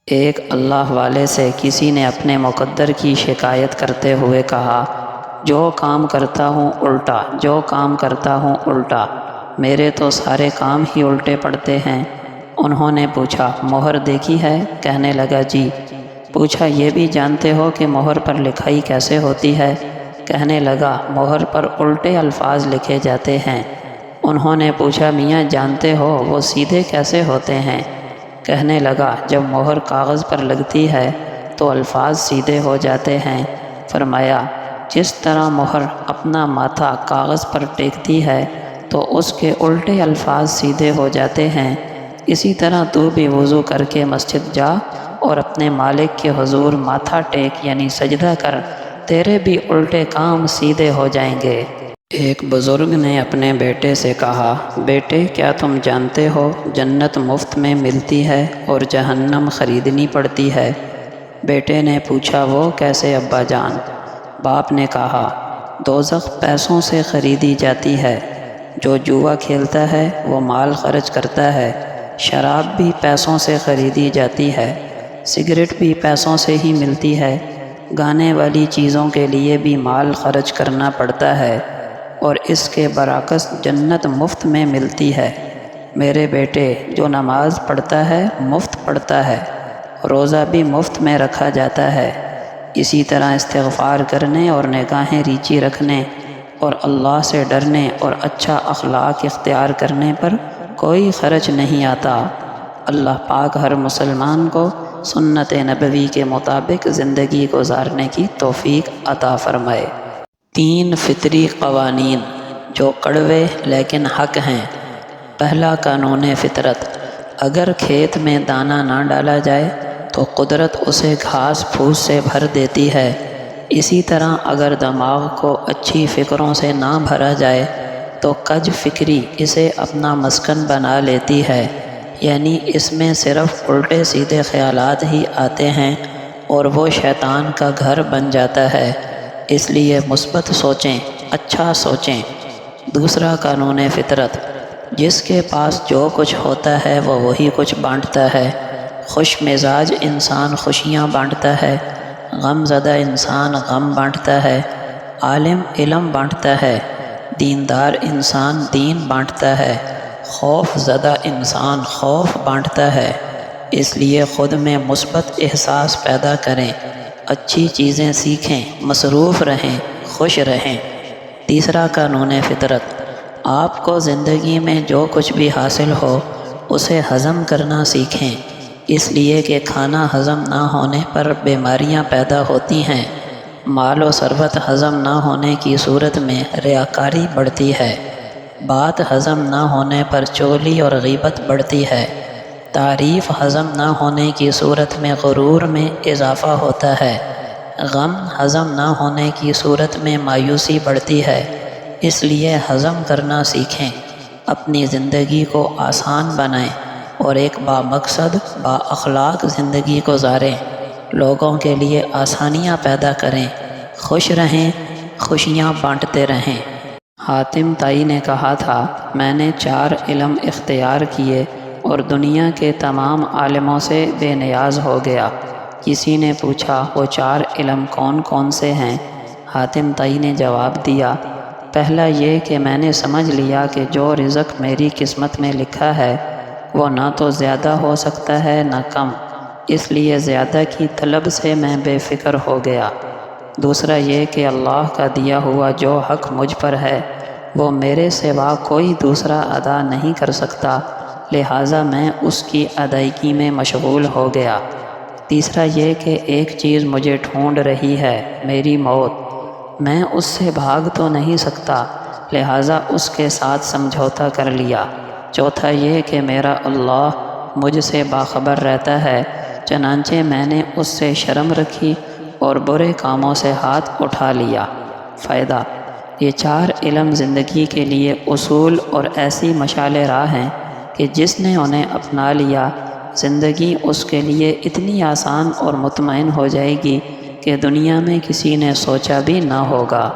ایک اللہ والے سے کسی نے اپنے مقدر کی شکایت کرتے ہوئے کہا، جو کام کرتا ہوں الٹا، جو کام کرتا ہوں الٹا، میرے تو سارے کام ہی الٹے پڑتے ہیں۔ انہوں نے پوچھا، مہر دیکھی ہے؟ کہنے لگا، جی۔ پوچھا، یہ بھی جانتے ہو کہ مہر پر لکھائی کیسے ہوتی ہے؟ کہنے لگا، مہر پر الٹے الفاظ لکھے جاتے ہیں۔ انہوں نے پوچھا، میاں جانتے ہو وہ سیدھے کیسے ہوتے ہیں؟ کہنے لگا، جب مہر کاغذ پر لگتی ہے تو الفاظ سیدھے ہو جاتے ہیں۔ فرمایا، جس طرح مہر اپنا ماتھا کاغذ پر ٹیکتی ہے تو اس کے الٹے الفاظ سیدھے ہو جاتے ہیں، اسی طرح تو بھی وضو کر کے مسجد جا اور اپنے مالک کے حضور ماتھا ٹیک یعنی سجدہ کر، تیرے بھی الٹے کام سیدھے ہو جائیں گے۔ ایک بزرگ نے اپنے بیٹے سے کہا، بیٹے کیا تم جانتے ہو جنت مفت میں ملتی ہے اور جہنم خریدنی پڑتی ہے؟ بیٹے نے پوچھا، وہ کیسے ابا جان؟ باپ نے کہا، دوزخ پیسوں سے خریدی جاتی ہے، جو جوا کھیلتا ہے وہ مال خرچ کرتا ہے، شراب بھی پیسوں سے خریدی جاتی ہے، سگریٹ بھی پیسوں سے ہی ملتی ہے، گانے والی چیزوں کے لیے بھی مال خرچ کرنا پڑتا ہے، اور اس کے برعکس جنت مفت میں ملتی ہے۔ میرے بیٹے، جو نماز پڑھتا ہے مفت پڑھتا ہے، روزہ بھی مفت میں رکھا جاتا ہے، اسی طرح استغفار کرنے اور نگاہیں ریچی رکھنے اور اللہ سے ڈرنے اور اچھا اخلاق اختیار کرنے پر کوئی خرچ نہیں آتا۔ اللہ پاک ہر مسلمان کو سنت نبوی کے مطابق زندگی گزارنے کی توفیق عطا فرمائے۔ 3 فطری قوانین جو کڑوے لیکن حق ہیں۔ پہلا قانون فطرت، اگر کھیت میں دانہ نہ ڈالا جائے تو قدرت اسے گھاس پھوس سے بھر دیتی ہے، اسی طرح اگر دماغ کو اچھی فکروں سے نہ بھرا جائے تو کج فکری اسے اپنا مسکن بنا لیتی ہے، یعنی اس میں صرف الٹے سیدھے خیالات ہی آتے ہیں اور وہ شیطان کا گھر بن جاتا ہے۔ اس لیے مثبت سوچیں، اچھا سوچیں۔ دوسرا قانون فطرت، جس کے پاس جو کچھ ہوتا ہے وہ وہی کچھ بانٹتا ہے۔ خوش مزاج انسان خوشیاں بانٹتا ہے، غم زدہ انسان غم بانٹتا ہے، عالم علم بانٹتا ہے، دیندار انسان دین بانٹتا ہے، خوف زدہ انسان خوف بانٹتا ہے۔ اس لیے خود میں مثبت احساس پیدا کریں، اچھی چیزیں سیکھیں، مصروف رہیں، خوش رہیں۔ تیسرا قانون فطرت، آپ کو زندگی میں جو کچھ بھی حاصل ہو اسے ہضم کرنا سیکھیں، اس لیے کہ کھانا ہضم نہ ہونے پر بیماریاں پیدا ہوتی ہیں، مال و ثروت ہضم نہ ہونے کی صورت میں ریاکاری بڑھتی ہے، بات ہضم نہ ہونے پر چغلی اور غیبت بڑھتی ہے، تعریف ہضم نہ ہونے کی صورت میں غرور میں اضافہ ہوتا ہے، غم ہضم نہ ہونے کی صورت میں مایوسی بڑھتی ہے۔ اس لیے ہضم کرنا سیکھیں، اپنی زندگی کو آسان بنائیں اور ایک بامقصد با اخلاق زندگی گزاریں، لوگوں کے لیے آسانیاں پیدا کریں، خوش رہیں، خوشیاں بانٹتے رہیں۔ حاتم طائی نے کہا تھا، میں نے 4 علم اختیار کیے اور دنیا کے تمام عالموں سے بے نیاز ہو گیا۔ کسی نے پوچھا، وہ 4 علم کون کون سے ہیں؟ حاتم طائی نے جواب دیا، پہلا یہ کہ میں نے سمجھ لیا کہ جو رزق میری قسمت میں لکھا ہے وہ نہ تو زیادہ ہو سکتا ہے نہ کم، اس لیے زیادہ کی طلب سے میں بے فکر ہو گیا۔ دوسرا یہ کہ اللہ کا دیا ہوا جو حق مجھ پر ہے وہ میرے سوا کوئی دوسرا ادا نہیں کر سکتا، لہٰذا میں اس کی ادائیگی میں مشغول ہو گیا۔ تیسرا یہ کہ ایک چیز مجھے ڈھونڈ رہی ہے، میری موت، میں اس سے بھاگ تو نہیں سکتا، لہٰذا اس کے ساتھ سمجھوتا کر لیا۔ چوتھا یہ کہ میرا اللہ مجھ سے باخبر رہتا ہے، چنانچہ میں نے اس سے شرم رکھی اور برے کاموں سے ہاتھ اٹھا لیا۔ فائدہ، یہ 4 علم زندگی کے لیے اصول اور ایسی مشعل راہ ہیں کہ جس نے انہیں اپنا لیا زندگی اس کے لیے اتنی آسان اور مطمئن ہو جائے گی کہ دنیا میں کسی نے سوچا بھی نہ ہوگا۔